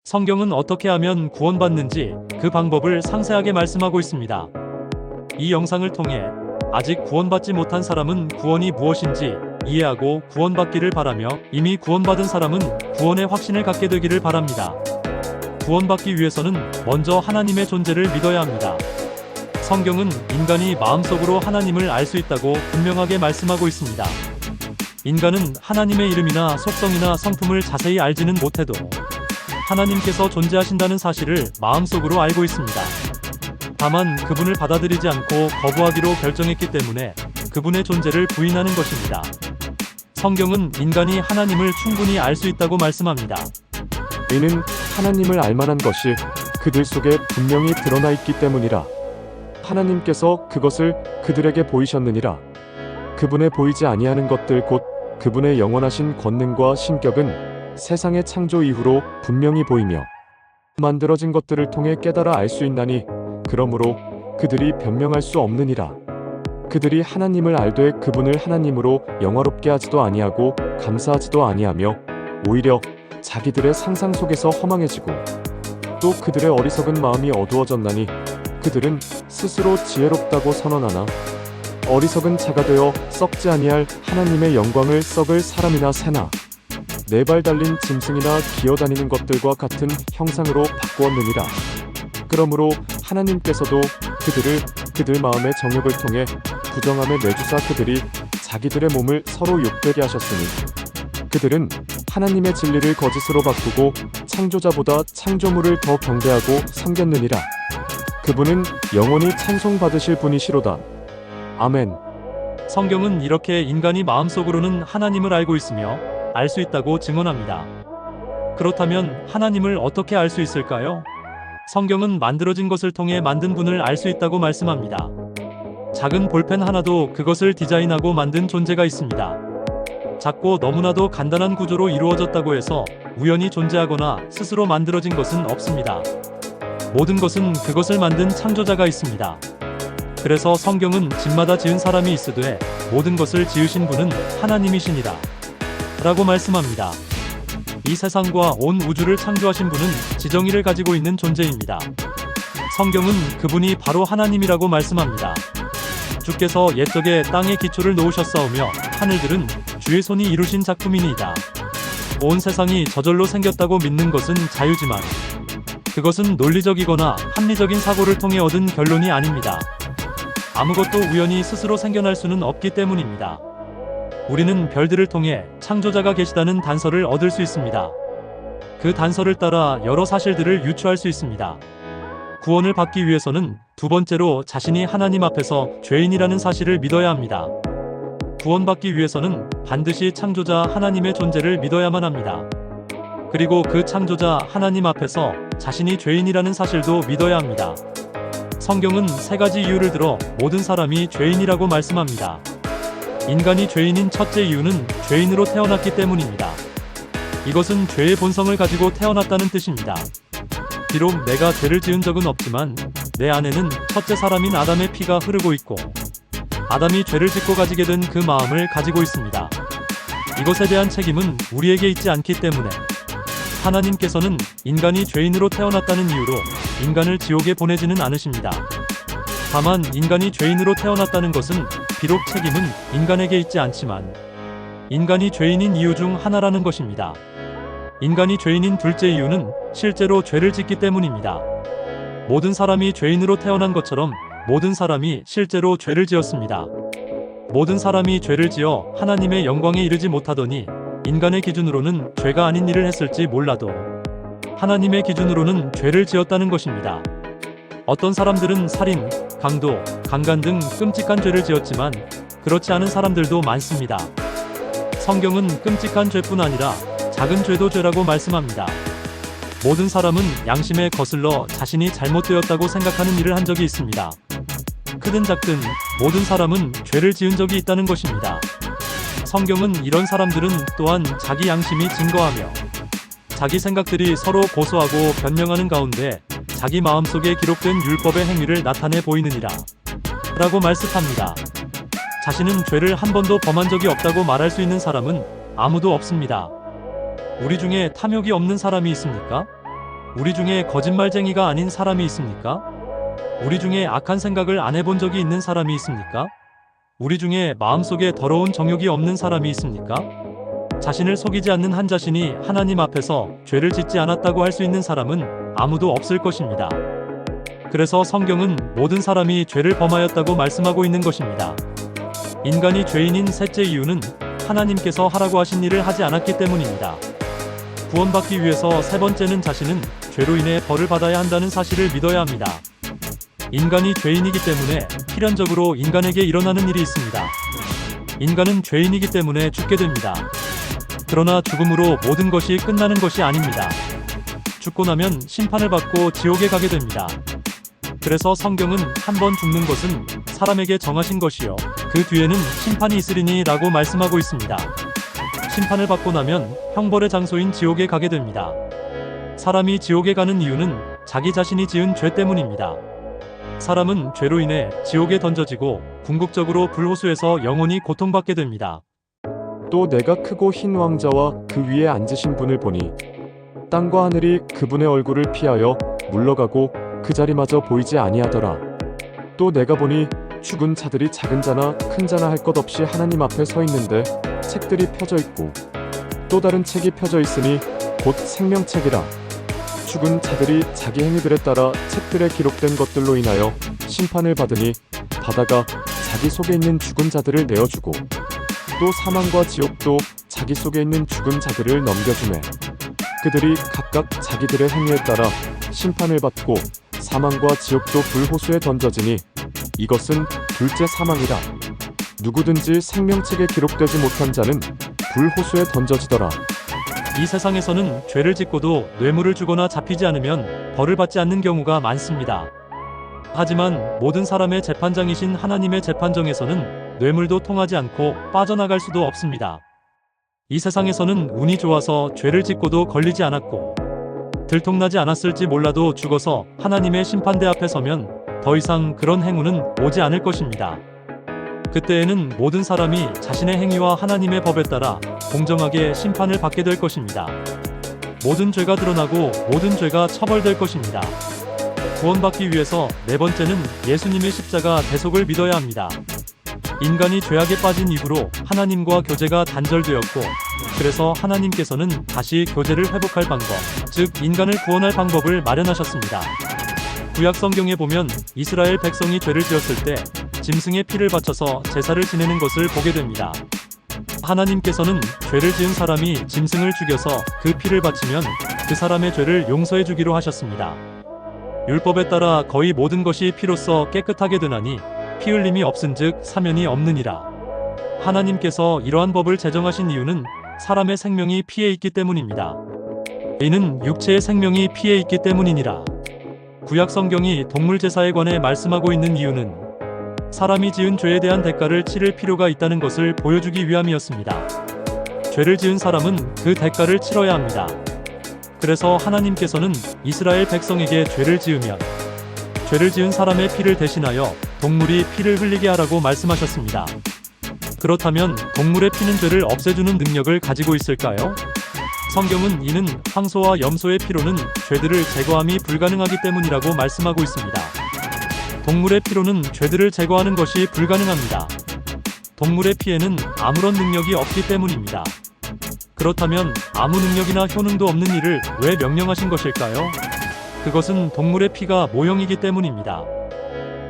성경은 어떻게 하면 구원받는지 그 방법을 상세하게 말씀하고 있습니다. 이 영상을 통해 아직 구원받지 못한 사람은 구원이 무엇인지 이해하고 구원받기를 바라며 이미 구원받은 사람은 구원의 확신을 갖게 되기를 바랍니다. 구원받기 위해서는 먼저 하나님의 존재를 믿어야 합니다. 성경은 인간이 마음속으로 하나님을 알 수 있다고 분명하게 말씀하고 있습니다. 인간은 하나님의 이름이나 속성이나 성품을 자세히 알지는 못해도 하나님께서 존재하신다는 사실을 마음속으로 알고 있습니다. 다만 그분을 받아들이지 않고 거부하기로 결정했기 때문에 그분의 존재를 부인하는 것입니다. 성경은 인간이 하나님을 충분히 알 수 있다고 말씀합니다. 이는 하나님을 알만한 것이 그들 속에 분명히 드러나 있기 때문이라. 하나님께서 그것을 그들에게 보이셨느니라. 그분의 보이지 아니하는 것들 곧 그분의 영원하신 권능과 신격은 세상의 창조 이후로 분명히 보이며 만들어진 것들을 통해 깨달아 알 수 있나니 그러므로 그들이 변명할 수 없느니라. 그들이 하나님을 알되 그분을 하나님으로 영화롭게 하지도 아니하고 감사하지도 아니하며 오히려 자기들의 상상 속에서 허망해지고 또 그들의 어리석은 마음이 어두워졌나니 그들은 스스로 지혜롭다고 선언하나 어리석은 자가 되어 썩지 아니할 하나님의 영광을 썩을 사람이나 새나 네 발 달린 짐승이나 기어다니는 것들과 같은 형상으로 바꾸었느니라. 그러므로 하나님께서도 그들을 그들 마음의 정욕을 통해 부정함에 내주사 그들이 자기들의 몸을 서로 욕되게 하셨으니 그들은 하나님의 진리를 거짓으로 바꾸고 창조자보다 창조물을 더 경배하고 섬겼느니라. 그분은 영원히 찬송받으실 분이시로다. 아멘. 성경은 이렇게 인간이 마음속으로는 하나님을 알고 있으며 알 수 있다고 증언합니다. 그렇다면 하나님을 어떻게 알 수 있을까요? 성경은 만들어진 것을 통해 만든 분을 알 수 있다고 말씀합니다. 작은 볼펜 하나도 그것을 디자인하고 만든 존재가 있습니다. 작고 너무나도 간단한 구조로 이루어졌다고 해서 우연히 존재하거나 스스로 만들어진 것은 없습니다. 모든 것은 그것을 만든 창조자가 있습니다. 그래서 성경은 집마다 지은 사람이 있으되 모든 것을 지으신 분은 하나님이시니라 라고 말씀합니다. 이 세상과 온 우주를 창조하신 분은 지정의를 가지고 있는 존재입니다. 성경은 그분이 바로 하나님이라고 말씀합니다. 주께서 옛적에 땅에 기초를 놓으셨사오며 하늘들은 주의 손이 이루신 작품이니이다. 온 세상이 저절로 생겼다고 믿는 것은 자유지만 그것은 논리적이거나 합리적인 사고를 통해 얻은 결론이 아닙니다. 아무것도 우연히 스스로 생겨날 수는 없기 때문입니다. 우리는 별들을 통해 창조자가 계시다는 단서를 얻을 수 있습니다. 그 단서를 따라 여러 사실들을 유추할 수 있습니다. 구원을 받기 위해서는 두 번째로 자신이 하나님 앞에서 죄인이라는 사실을 믿어야 합니다. 구원받기 위해서는 반드시 창조자 하나님의 존재를 믿어야만 합니다. 그리고 그 창조자 하나님 앞에서 자신이 죄인이라는 사실도 믿어야 합니다. 성경은 세 가지 이유를 들어 모든 사람이 죄인이라고 말씀합니다. 인간이 죄인인 첫째 이유는 죄인으로 태어났기 때문입니다. 이것은 죄의 본성을 가지고 태어났다는 뜻입니다. 비록 내가 죄를 지은 적은 없지만 내 안에는 첫째 사람인 아담의 피가 흐르고 있고 아담이 죄를 짓고 가지게 된 그 마음을 가지고 있습니다. 이것에 대한 책임은 우리에게 있지 않기 때문에 하나님께서는 인간이 죄인으로 태어났다는 이유로 인간을 지옥에 보내지는 않으십니다. 다만 인간이 죄인으로 태어났다는 것은 비록 책임은 인간에게 있지 않지만 인간이 죄인인 이유 중 하나라는 것입니다. 인간이 죄인인 둘째 이유는 실제로 죄를 짓기 때문입니다. 모든 사람이 죄인으로 태어난 것처럼 모든 사람이 실제로 죄를 지었습니다. 모든 사람이 죄를 지어 하나님의 영광에 이르지 못하더니 인간의 기준으로는 죄가 아닌 일을 했을지 몰라도 하나님의 기준으로는 죄를 지었다는 것입니다. 어떤 사람들은 살인, 강도, 강간 등 끔찍한 죄를 지었지만 그렇지 않은 사람들도 많습니다. 성경은 끔찍한 죄뿐 아니라 작은 죄도 죄라고 말씀합니다. 모든 사람은 양심에 거슬러 자신이 잘못되었다고 생각하는 일을 한 적이 있습니다. 크든 작든 모든 사람은 죄를 지은 적이 있다는 것입니다. 성경은 이런 사람들은 또한 자기 양심이 증거하며 자기 생각들이 서로 고소하고 변명하는 가운데 자기 마음속에 기록된 율법의 행위를 나타내 보이느니라 라고 말씀합니다. 자신은 죄를 한 번도 범한 적이 없다고 말할 수 있는 사람은 아무도 없습니다. 우리 중에 탐욕이 없는 사람이 있습니까? 우리 중에 거짓말쟁이가 아닌 사람이 있습니까? 우리 중에 악한 생각을 안 해본 적이 있는 사람이 있습니까? 우리 중에 마음속에 더러운 정욕이 없는 사람이 있습니까? 자신을 속이지 않는 한 자신이 하나님 앞에서 죄를 짓지 않았다고 할 수 있는 사람은 아무도 없을 것입니다. 그래서 성경은 모든 사람이 죄를 범하였다고 말씀하고 있는 것입니다. 인간이 죄인인 셋째 이유는 하나님께서 하라고 하신 일을 하지 않았기 때문입니다. 구원받기 위해서 세 번째는 자신은 죄로 인해 벌을 받아야 한다는 사실을 믿어야 합니다. 인간이 죄인이기 때문에 필연적으로 인간에게 일어나는 일이 있습니다. 인간은 죄인이기 때문에 죽게 됩니다. 그러나 죽음으로 모든 것이 끝나는 것이 아닙니다. 죽고 나면 심판을 받고 지옥에 가게 됩니다. 그래서 성경은 한 번 죽는 것은 사람에게 정하신 것이요 그 뒤에는 심판이 있으리니 라고 말씀하고 있습니다. 심판을 받고 나면 형벌의 장소인 지옥에 가게 됩니다. 사람이 지옥에 가는 이유는 자기 자신이 지은 죄 때문입니다. 사람은 죄로 인해 지옥에 던져지고 궁극적으로 불호수에서 영원히 고통받게 됩니다. 또 내가 크고 흰 왕자와 그 위에 앉으신 분을 보니 땅과 하늘이 그분의 얼굴을 피하여 물러가고 그 자리마저 보이지 아니하더라. 또 내가 보니 죽은 자들이 작은 자나 큰 자나 할 것 없이 하나님 앞에 서 있는데 책들이 펴져 있고 또 다른 책이 펴져 있으니 곧 생명책이라. 죽은 자들이 자기 행위들에 따라 책들에 기록된 것들로 인하여 심판을 받으니 바다가 자기 속에 있는 죽은 자들을 내어주고 또 사망과 지옥도 자기 속에 있는 죽은 자들을 넘겨주매 그들이 각각 자기들의 행위에 따라 심판을 받고 사망과 지옥도 불호수에 던져지니 이것은 둘째 사망이라. 누구든지 생명책에 기록되지 못한 자는 불호수에 던져지더라. 이 세상에서는 죄를 짓고도 뇌물을 주거나 잡히지 않으면 벌을 받지 않는 경우가 많습니다. 하지만 모든 사람의 재판장이신 하나님의 재판정에서는 뇌물도 통하지 않고 빠져나갈 수도 없습니다. 이 세상에서는 운이 좋아서 죄를 짓고도 걸리지 않았고 들통나지 않았을지 몰라도 죽어서 하나님의 심판대 앞에 서면 더 이상 그런 행운은 오지 않을 것입니다. 그때에는 모든 사람이 자신의 행위와 하나님의 법에 따라 공정하게 심판을 받게 될 것입니다. 모든 죄가 드러나고 모든 죄가 처벌될 것입니다. 구원받기 위해서 네 번째는 예수님의 십자가 대속을 믿어야 합니다. 인간이 죄악에 빠진 이후로 하나님과 교제가 단절되었고 그래서 하나님께서는 다시 교제를 회복할 방법, 즉 인간을 구원할 방법을 마련하셨습니다. 구약 성경에 보면 이스라엘 백성이 죄를 지었을 때 짐승의 피를 바쳐서 제사를 지내는 것을 보게 됩니다. 하나님께서는 죄를 지은 사람이 짐승을 죽여서 그 피를 바치면 그 사람의 죄를 용서해 주기로 하셨습니다. 율법에 따라 거의 모든 것이 피로써 깨끗하게 되나니 피 흘림이 없은즉 사면이 없느니라. 하나님께서 이러한 법을 제정하신 이유는 사람의 생명이 피에 있기 때문입니다. 이는 육체의 생명이 피에 있기 때문이니라. 구약 성경이 동물 제사에 관해 말씀하고 있는 이유는 사람이 지은 죄에 대한 대가를 치를 필요가 있다는 것을 보여주기 위함이었습니다. 죄를 지은 사람은 그 대가를 치러야 합니다. 그래서 하나님께서는 이스라엘 백성에게 죄를 지으면 죄를 지은 사람의 피를 대신하여 동물이 피를 흘리게 하라고 말씀하셨습니다. 그렇다면 동물의 피는 죄를 없애주는 능력을 가지고 있을까요? 성경은 이는 황소와 염소의 피로는 죄들을 제거함이 불가능하기 때문이라고 말씀하고 있습니다. 동물의 피로는 죄들을 제거하는 것이 불가능합니다. 동물의 피에는 아무런 능력이 없기 때문입니다. 그렇다면 아무 능력이나 효능도 없는 일을 왜 명령하신 것일까요? 그것은 동물의 피가 모형이기 때문입니다.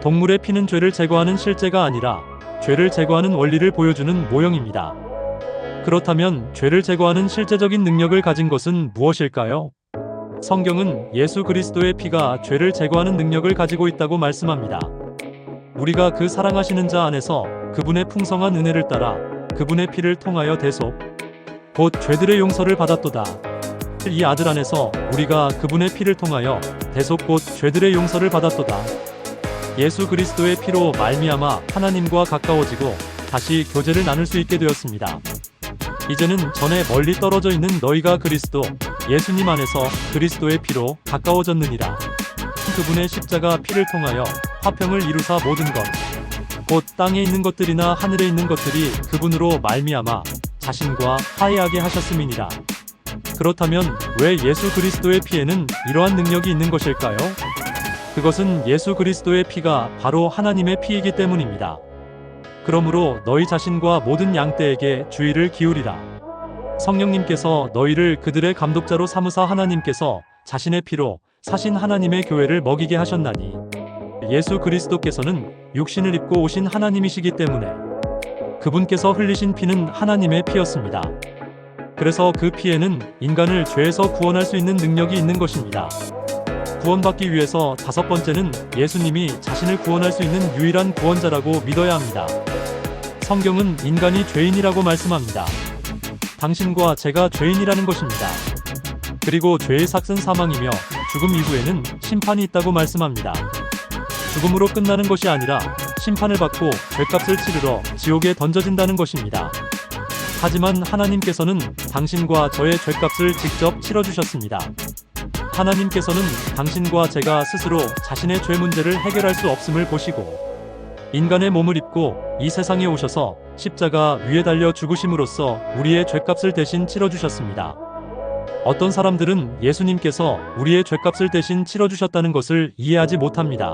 동물의 피는 죄를 제거하는 실제가 아니라 죄를 제거하는 원리를 보여주는 모형입니다. 그렇다면 죄를 제거하는 실제적인 능력을 가진 것은 무엇일까요? 성경은 예수 그리스도의 피가 죄를 제거하는 능력을 가지고 있다고 말씀합니다. 우리가 그 사랑하시는 자 안에서 그분의 풍성한 은혜를 따라 그분의 피를 통하여 대속, 곧 죄들의 용서를 받았도다. 이 아들 안에서 우리가 그분의 피를 통하여 대속 곧 죄들의 용서를 받았도다. 예수 그리스도의 피로 말미암아 하나님과 가까워지고 다시 교제를 나눌 수 있게 되었습니다. 이제는 전에 멀리 떨어져 있는 너희가 그리스도 예수님 안에서 그리스도의 피로 가까워졌느니라. 그분의 십자가 피를 통하여 화평을 이루사 모든 것, 곧 땅에 있는 것들이나 하늘에 있는 것들이 그분으로 말미암아 자신과 화해하게 하셨음이니라. 그렇다면 왜 예수 그리스도의 피에는 이러한 능력이 있는 것일까요? 그것은 예수 그리스도의 피가 바로 하나님의 피이기 때문입니다. 그러므로 너희 자신과 모든 양떼에게 주의를 기울이라. 성령님께서 너희를 그들의 감독자로 삼으사 하나님께서 자신의 피로 사신 하나님의 교회를 먹이게 하셨나니 예수 그리스도께서는 육신을 입고 오신 하나님이시기 때문에 그분께서 흘리신 피는 하나님의 피였습니다. 그래서 그 피에는 인간을 죄에서 구원할 수 있는 능력이 있는 것입니다. 구원받기 위해서 다섯 번째는 예수님이 자신을 구원할 수 있는 유일한 구원자라고 믿어야 합니다. 성경은 인간이 죄인이라고 말씀합니다. 당신과 제가 죄인이라는 것입니다. 그리고 죄의 삭은 사망이며 죽음 이후에는 심판이 있다고 말씀합니다. 죽음으로 끝나는 것이 아니라 심판을 받고 죄값을 치르러 지옥에 던져진다는 것입니다. 하지만 하나님께서는 당신과 저의 죄값을 직접 치러주셨습니다. 하나님께서는 당신과 제가 스스로 자신의 죄 문제를 해결할 수 없음을 보시고 인간의 몸을 입고 이 세상에 오셔서 십자가 위에 달려 죽으심으로써 우리의 죄값을 대신 치러주셨습니다. 어떤 사람들은 예수님께서 우리의 죄값을 대신 치러주셨다는 것을 이해하지 못합니다.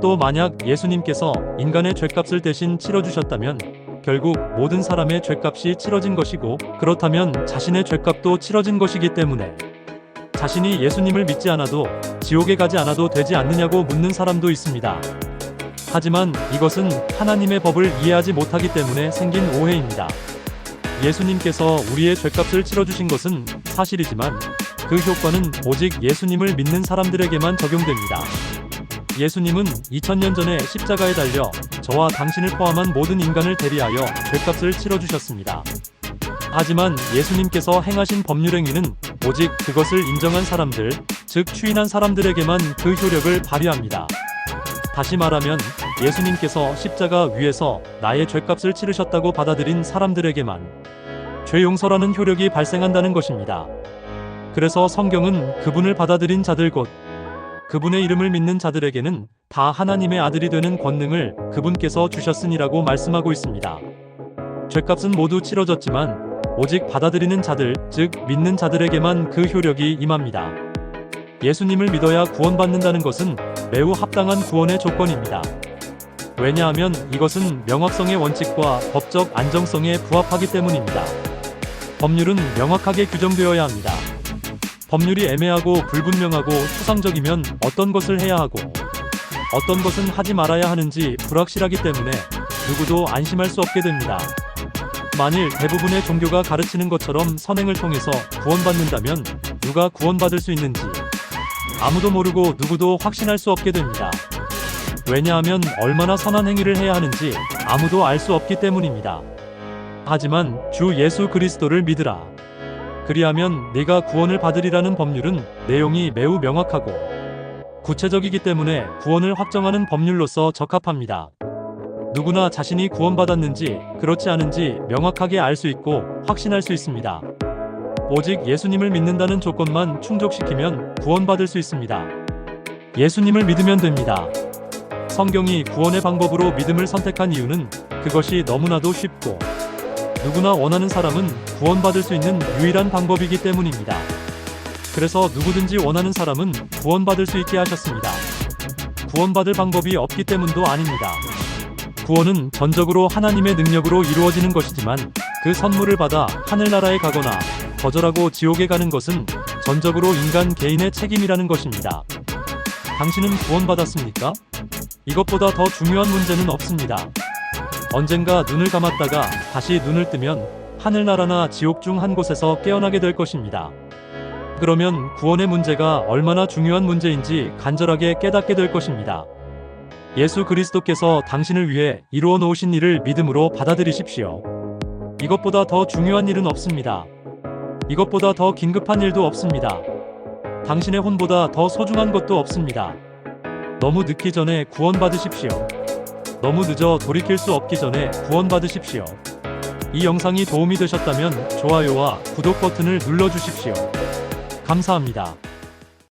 또 만약 예수님께서 인간의 죄값을 대신 치러주셨다면 결국 모든 사람의 죄값이 치러진 것이고 그렇다면 자신의 죄값도 치러진 것이기 때문에 자신이 예수님을 믿지 않아도 지옥에 가지 않아도 되지 않느냐고 묻는 사람도 있습니다. 하지만 이것은 하나님의 법을 이해하지 못하기 때문에 생긴 오해입니다. 예수님께서 우리의 죄값을 치러주신 것은 사실이지만 그 효과는 오직 예수님을 믿는 사람들에게만 적용됩니다. 예수님은 2000년 전에 십자가에 달려 저와 당신을 포함한 모든 인간을 대리하여 죄값을 치러주셨습니다. 하지만 예수님께서 행하신 법률 행위는 오직 그것을 인정한 사람들, 즉 추인한 사람들에게만 그 효력을 발휘합니다. 다시 말하면 예수님께서 십자가 위에서 나의 죄값을 치르셨다고 받아들인 사람들에게만 죄 용서라는 효력이 발생한다는 것입니다. 그래서 성경은 그분을 받아들인 자들 곧 그분의 이름을 믿는 자들에게는 다 하나님의 아들이 되는 권능을 그분께서 주셨으니라고 말씀하고 있습니다. 죄값은 모두 치러졌지만 오직 받아들이는 자들, 즉 믿는 자들에게만 그 효력이 임합니다. 예수님을 믿어야 구원받는다는 것은 매우 합당한 구원의 조건입니다. 왜냐하면 이것은 명확성의 원칙과 법적 안정성에 부합하기 때문입니다. 법률은 명확하게 규정되어야 합니다. 법률이 애매하고 불분명하고 추상적이면 어떤 것을 해야 하고 어떤 것은 하지 말아야 하는지 불확실하기 때문에 누구도 안심할 수 없게 됩니다. 만일 대부분의 종교가 가르치는 것처럼 선행을 통해서 구원받는다면 누가 구원받을 수 있는지 아무도 모르고 누구도 확신할 수 없게 됩니다. 왜냐하면 얼마나 선한 행위를 해야 하는지 아무도 알 수 없기 때문입니다. 하지만 주 예수 그리스도를 믿으라. 그리하면 네가 구원을 받으리라는 법률은 내용이 매우 명확하고 구체적이기 때문에 구원을 확정하는 법률로서 적합합니다. 누구나 자신이 구원받았는지 그렇지 않은지 명확하게 알 수 있고 확신할 수 있습니다. 오직 예수님을 믿는다는 조건만 충족시키면 구원받을 수 있습니다. 예수님을 믿으면 됩니다. 성경이 구원의 방법으로 믿음을 선택한 이유는 그것이 너무나도 쉽고 누구나 원하는 사람은 구원받을 수 있는 유일한 방법이기 때문입니다. 그래서 누구든지 원하는 사람은 구원받을 수 있게 하셨습니다. 구원받을 방법이 없기 때문도 아닙니다. 구원은 전적으로 하나님의 능력으로 이루어지는 것이지만 그 선물을 받아 하늘나라에 가거나 거절하고 지옥에 가는 것은 전적으로 인간 개인의 책임이라는 것입니다. 당신은 구원받았습니까? 이것보다 더 중요한 문제는 없습니다. 언젠가 눈을 감았다가 다시 눈을 뜨면 하늘나라나 지옥 중 한 곳에서 깨어나게 될 것입니다. 그러면 구원의 문제가 얼마나 중요한 문제인지 간절하게 깨닫게 될 것입니다. 예수 그리스도께서 당신을 위해 이루어 놓으신 일을 믿음으로 받아들이십시오. 이것보다 더 중요한 일은 없습니다. 이것보다 더 긴급한 일도 없습니다. 당신의 혼보다 더 소중한 것도 없습니다. 너무 늦기 전에 구원받으십시오. 너무 늦어 돌이킬 수 없기 전에 구원받으십시오. 이 영상이 도움이 되셨다면 좋아요와 구독 버튼을 눌러주십시오. 감사합니다.